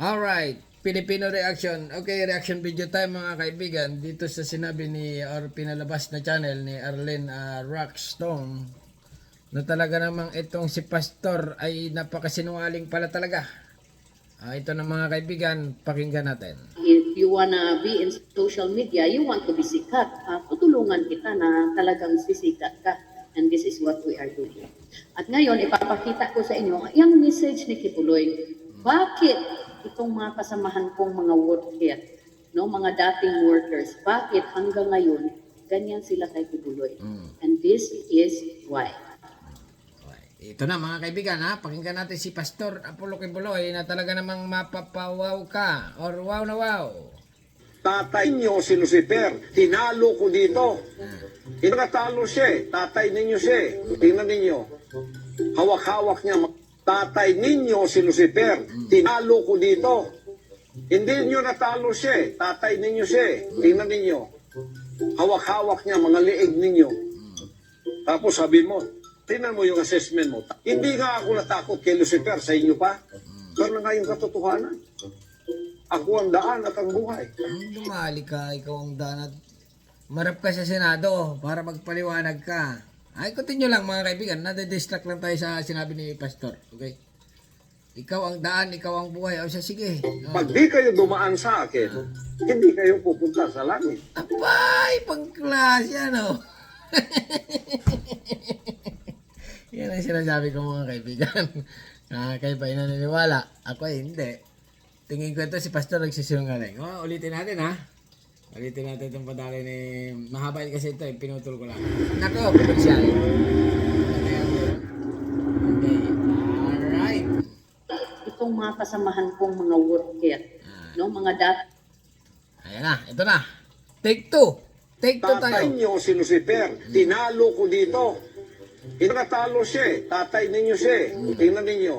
Alright, Filipino reaction. Okay, reaction video time mga kaibigan. Dito sa sinabi ni or pinalabas na channel ni Arlene Rockstone na talaga namang itong si Pastor ay napakasinungaling pala talaga. Ito na mga kaibigan, pakinggan natin. If you wanna be in social media, you want to be sikat, tutulungan kita na talagang sisikat ka. And this is what we are doing. At ngayon, ipapakita ko sa inyo, yung message ni Kibuloy. Bakit itong mga kasamahan kong mga worker, no, mga dating workers, bakit hanggang ngayon, ganyan sila kay Kibuloy? And this is why. Ito na mga kaibigan ha, pakinggan natin si Pastor Apollo Kibuloy na talaga namang mapapawaw ka or wow na wow. Tatay niyo si Lucifer, tinalo ko dito. Nakatalo siya, tatay ninyo siya. Tingnan ninyo, hawak-hawak niya. Tatay ninyo si Lucifer, tinalo ko dito. Hindi niyo natalo siya, tatay ninyo siya. Tingnan ninyo, hawak-hawak niya, mga liig ninyo. Tapos sabi mo, tingnan mo yung assessment mo. Hindi nga ako natakot kay Lucifer, sa inyo pa. Pero nga yung katotohanan. Ako ang daan at ang buhay. Lumali ka, ikaw ang daan at marap ka sa Senado para magpaliwanag ka. Continue lang mga kaibigan, nade-distract lang tayo sa sinabi ni Pastor. Okay? Ikaw ang daan, ikaw ang buhay. O siya, sige. Pag di kayo dumaan sa akin, hindi kayo pupunta sa langit. Abay, pangklas yan o. Yan ang sinasabi ko mga kaibigan. Kayo ba naniniwala? Ako ay hindi. Tingin ko ito si Pastor nagsisinungaling. Ulitin natin ha. Ulitin natin itong padali ni... Mahaba kasi ito pinutol ko lang. Nako, potensyal. Okay, alright. Itong mga kasamahan kong mga worker, no, mga Ayan na, ito na. Take two. Take two tayo. Tatay niyo si Lucifer, tinalo ko dito. Hindi natalo siya, tatay ninyo siya. Tingnan ninyo,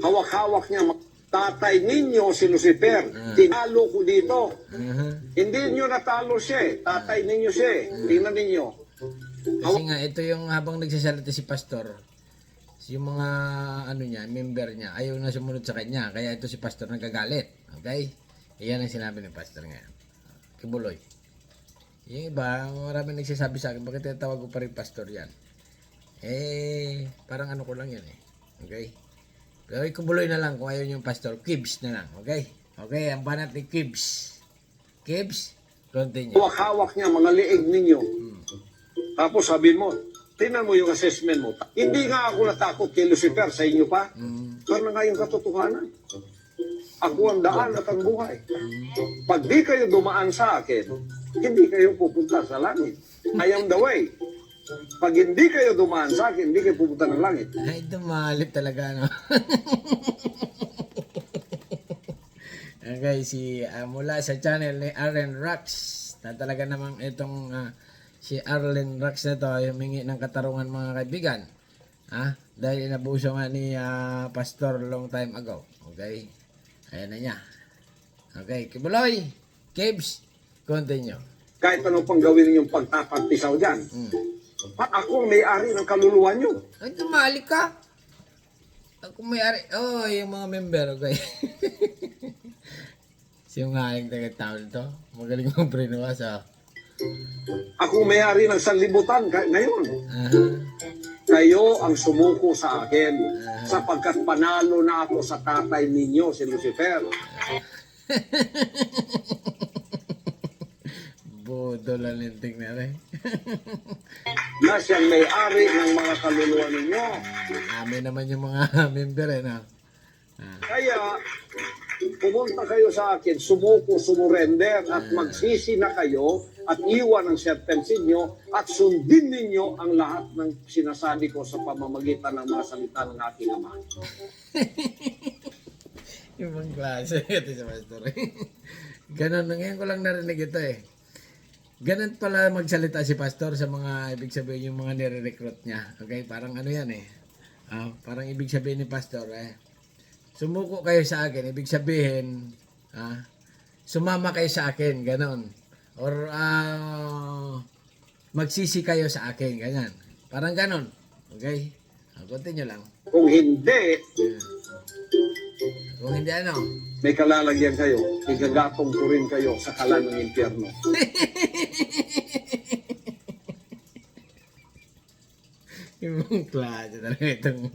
hawak-hawak niya. Tatay ninyo si Lucifer, tinalo ko dito. Hindi niyo natalo siya, tatay ninyo siya. Tingnan ninyo. Kasi nga, ito yung habang nagsasalita si Pastor, yung mga ano niya, member niya, ayaw na sumunod sa kanya. Kaya ito si Pastor nagagalit. Okay? Iyan ang sinabi ni Pastor ngayon. Kibuloy. Yung iba, maraming nagsasabi sa akin, bakit tinatawag ko pa rin Pastor yan? Parang ano ko lang yan eh. Okay? Pero Kibuloy na lang kung ayaw yung Pastor. Kibs na lang. Okay? Okay, ang banat ni Kibs. Kibs, continue. Hawak-hawak niya, mga liig ninyo. Tapos sabi mo, tingnan mo yung assessment mo. Hindi nga ako natakot kay Lucifer, sa inyo pa. Pero nga yung katotohanan. Ako ang daan at ang buhay. Pag di kayo dumaan sa akin, hindi kayo pupunta sa langit. I am the way. Pag hindi kayo dumaan sa akin, hindi kayo pupunta ng langit. Ay, dumalit talaga, no? Okay, mula sa channel ni Arlen Rax, na talaga namang itong si Arlen Rax na to, humingi ng katarungan mga kaibigan. Dahil inabuso nga ni Pastor long time ago. Okay? Ayan na niya. Okay, Kibuloy, Kibs, continue. Kahit ano pang gawin ninyong pagtapagtisaw dyan. Ako ang may-ari ng kaluluwa nyo. Ay, dumali ka. Ako may-ari. Yung mga member, okay. Yung nga yung taga-town to. Magaling mong brinuwas, Ako may-ari ng sanlibutan ngayon. Kayo ang sumuko sa akin sapagkat panalo na ako sa tatay ninyo, si Lucifer. Bodo lang linting na rin. Na siyang may-ari ng mga kaluluwa ninyo. Amin naman yung mga member, no? Kaya, pumunta kayo sa akin, sumuko, sumurrender, at magsisi na kayo at iwan ang sentency nyo at sundin ninyo ang lahat ng sinasabi ko sa pamamagitan ng mga salita ng aking Ama. Ibang klase. Ito sa Pastor. Ganon. Ngayon ko lang narinig ito eh. Ganon pala magsalita si Pastor sa mga ibig sabihin yung mga nire-recruit niya. Okay? Parang ano yan eh. Parang ibig sabihin ni Pastor sumuko kayo sa akin. Ibig sabihin sumama kayo sa akin. Ganon. Or magsisi kayo sa akin. Ganyan. Parang ganon. Okay? Continue lang. Kung hindi, Kung hindi ano. May kalalagyan kayo, igagatong ko rin kayo sa kalan ng impyerno. Yung klase talaga itong...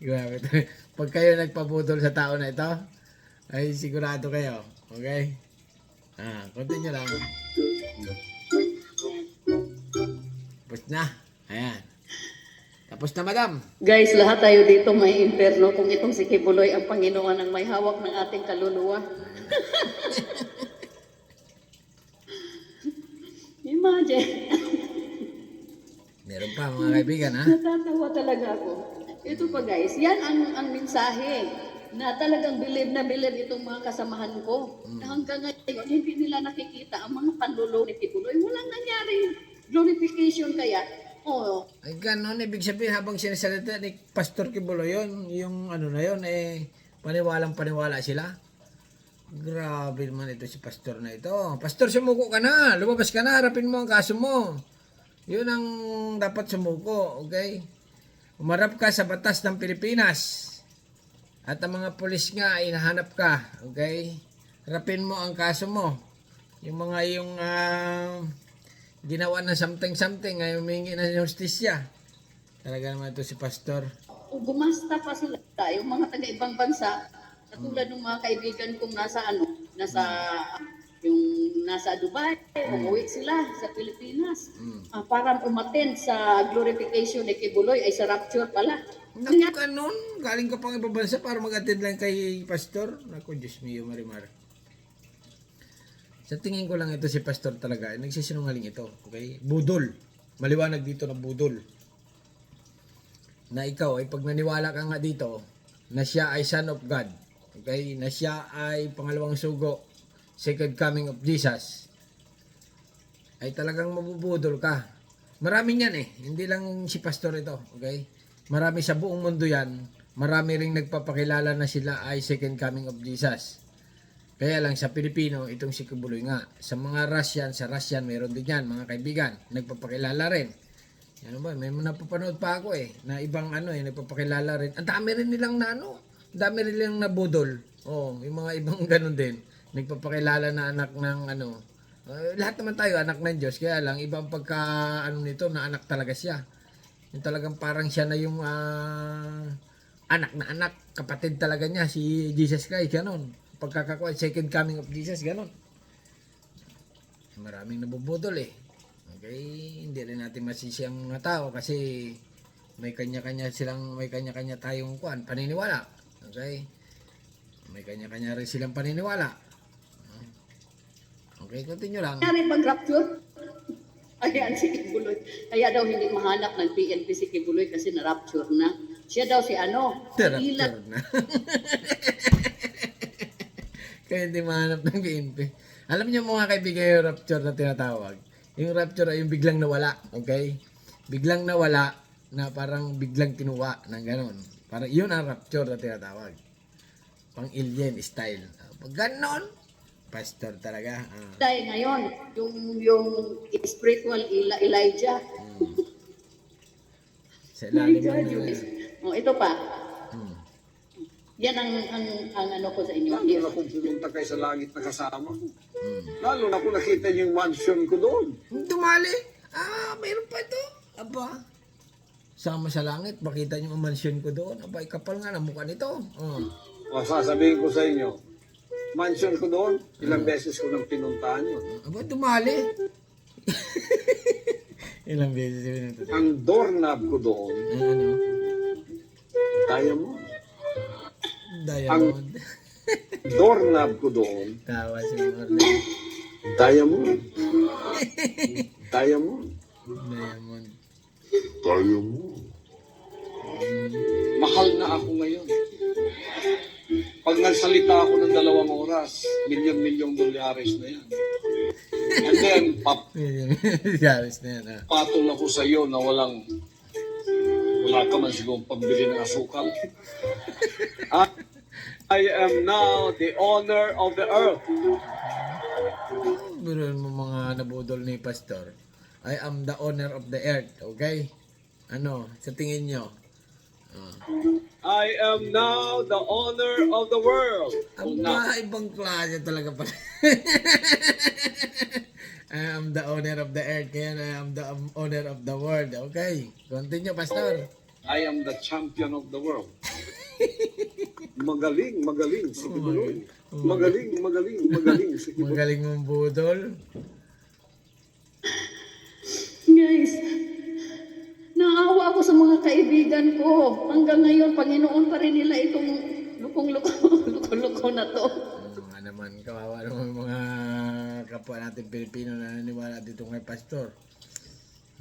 Grabe ito. Pag kayo nagpabudol sa tao na ito, ay sigurado kayo. Okay? Continue lang. Tapos na. Ayan. Tapos na, madam. Guys, lahat tayo dito may imperno kung itong si Kibuloy ang Panginoon ang may hawak ng ating kaluluwa. Imagine. Meron pa, mga kaibigan, ha? Natatawa talaga ako. Ito pa guys, yan ang mensahe na talagang believe na believe itong mga kasamahan ko. Na hanggang ngayon, hindi nila nakikita ang mga panlulo ni Kibuloy. Walang nangyari. Glorification kaya. Oo. Ay, ganon. Ibig sabihin, habang sinasalita ni Pastor Kibulo yun, yung ano na yun, paniwalang paniwala sila. Grabe naman ito si Pastor na ito. Pastor, sumuko ka na. Lumabas ka na. Harapin mo ang kaso mo. Yun ang dapat sumuko. Okay? Umarap ka sa batas ng Pilipinas. At ang mga pulis nga, inahanap ka. Okay? Harapin mo ang kaso mo. Yung mga ginawa ng something ay humingi ng justisya. Talaga naman ito si Pastor. Gumasta pa sila. Yung mga taga-ibang bansa, katulad ng mga kaibigan kong nasa Dubai, umuwi sila sa Pilipinas. Para umattend sa glorification ni Kibuloy ay sa rapture pala. Naku, ganun. Galing ka pang ibang bansa para mag-attend lang kay Pastor. Naku, Diyos mio, Marimar. Sa tingin ko lang ito si Pastor talaga. Nagsisinungaling ito. Okay? Budol. Maliwanag dito na budol. Na ikaw ay pag naniwala ka nga dito na siya ay Son of God. Okay? Na siya ay pangalawang sugo. Second coming of Jesus. Ay talagang mabubudol ka. Marami yan Hindi lang si Pastor ito. Okay? Marami sa buong mundo yan. Marami ring nagpapakilala na sila ay second coming of Jesus. Kaya lang sa Pilipino, itong si Kibuloy nga. Sa mga Russian, sa Russian, meron din yan, mga kaibigan. Nagpapakilala rin. Ano ba, may napapanood pa ako na ibang nagpapakilala rin. Ang dami rin nilang dami rin nilang nabudol. Yung mga ibang ganun din. Nagpapakilala na anak ng lahat naman tayo, anak ng Diyos. Kaya lang, ibang pagka, nito, na anak talaga siya. Yung talagang parang siya na yung anak na anak, kapatid talaga niya, si Jesus Christ, ganun. Pagkakakuha, second coming of Jesus, gano'n. Maraming nabubudol Okay, hindi rin natin masisi ang mga tao kasi may kanya-kanya tayong paniniwala. Okay? May kanya-kanya rin silang paniniwala. Okay, continue lang. Nangyari pag rapture? Ayan si Kibuloy. Kaya daw hindi mahanap ng PNP si Kibuloy kasi na-rapture na. Siya daw si Rapture na. Kaya hindi mahanap ng PNP. Alam niyo mga kaibigan yung rapture na tinatawag. Yung rapture ay yung biglang nawala. Okay? Biglang nawala na parang biglang kinuha ng ganon. Parang yun ang rapture na tinatawag. Pang alien style. Pag ganon, Pastor talaga. Dahil ngayon, yung spiritual Elijah. Sa ilalim Ito pa. Yan ang ko sa inyo. Lalo na kung pumunta kayo sa langit na kasama ko. Lalo na kung nakita niyo yung mansion ko doon. Dumali. Mayroon pa ito. Aba. Sama sa langit, makita niyo ang mansion ko doon. Aba, kapal nga na mukha nito. Sasabihin ko sa inyo, mansion ko doon, ilang beses ko nang pinuntahan yun. Aba, dumali. Ilang beses yun ito. Ang doorknob ko doon, diamond. Diamond. Doorknob ko doon, Tawa si Marley. diamond. Diamond. Diamond. Mahal na ako ngayon. Pag nagsalita ako ng 2 oras, milyon-milyong dolyares na yan. And then, Garis na yan. patol ako sa iyo na wala ka man sigurong pambili ng asukal. I am now the owner of the earth. Biruin mo mga nabudol ni Pastor. I am the owner of the earth. Okay? Sa tingin nyo? I am now the owner of the world. Aba, ibang klase talaga pala. I am the owner of the earth, kaya I am the owner of the world. Okay, continue, Pastor. I am the champion of the world. Magaling, magaling si Kibuloy. Magaling, magaling, magaling si Kibuloy. Magaling mong budol. Guys, naawa ako sa mga kaibigan ko. Hanggang ngayon, Panginoon pa rin nila itong lukong-luko na to. Mga naman, kawawa naman yung mga kapwa natin Pilipino na naniniwala dito kay Pastor.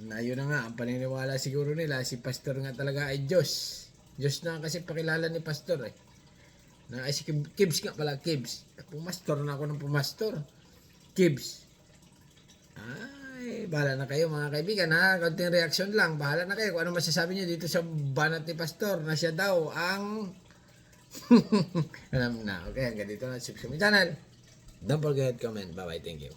Na yun na nga, ang paniniwala siguro nila, si Pastor nga talaga ay Diyos. Diyos na kasi pakilala ni Pastor eh. Na ay si Kibs nga pala, Kibs. Pumastor na ako ng pumastor. Kibs. Ay, bahala na kayo mga kaibigan ha. Konting reaksyon lang. Bahala na kayo kung ano masasabi niyo dito sa banat ni Pastor na siya daw ang... Alam na. Okay, hanggang dito na. Subscribe sa channel. Don't forget, comment. Bye-bye. Thank you.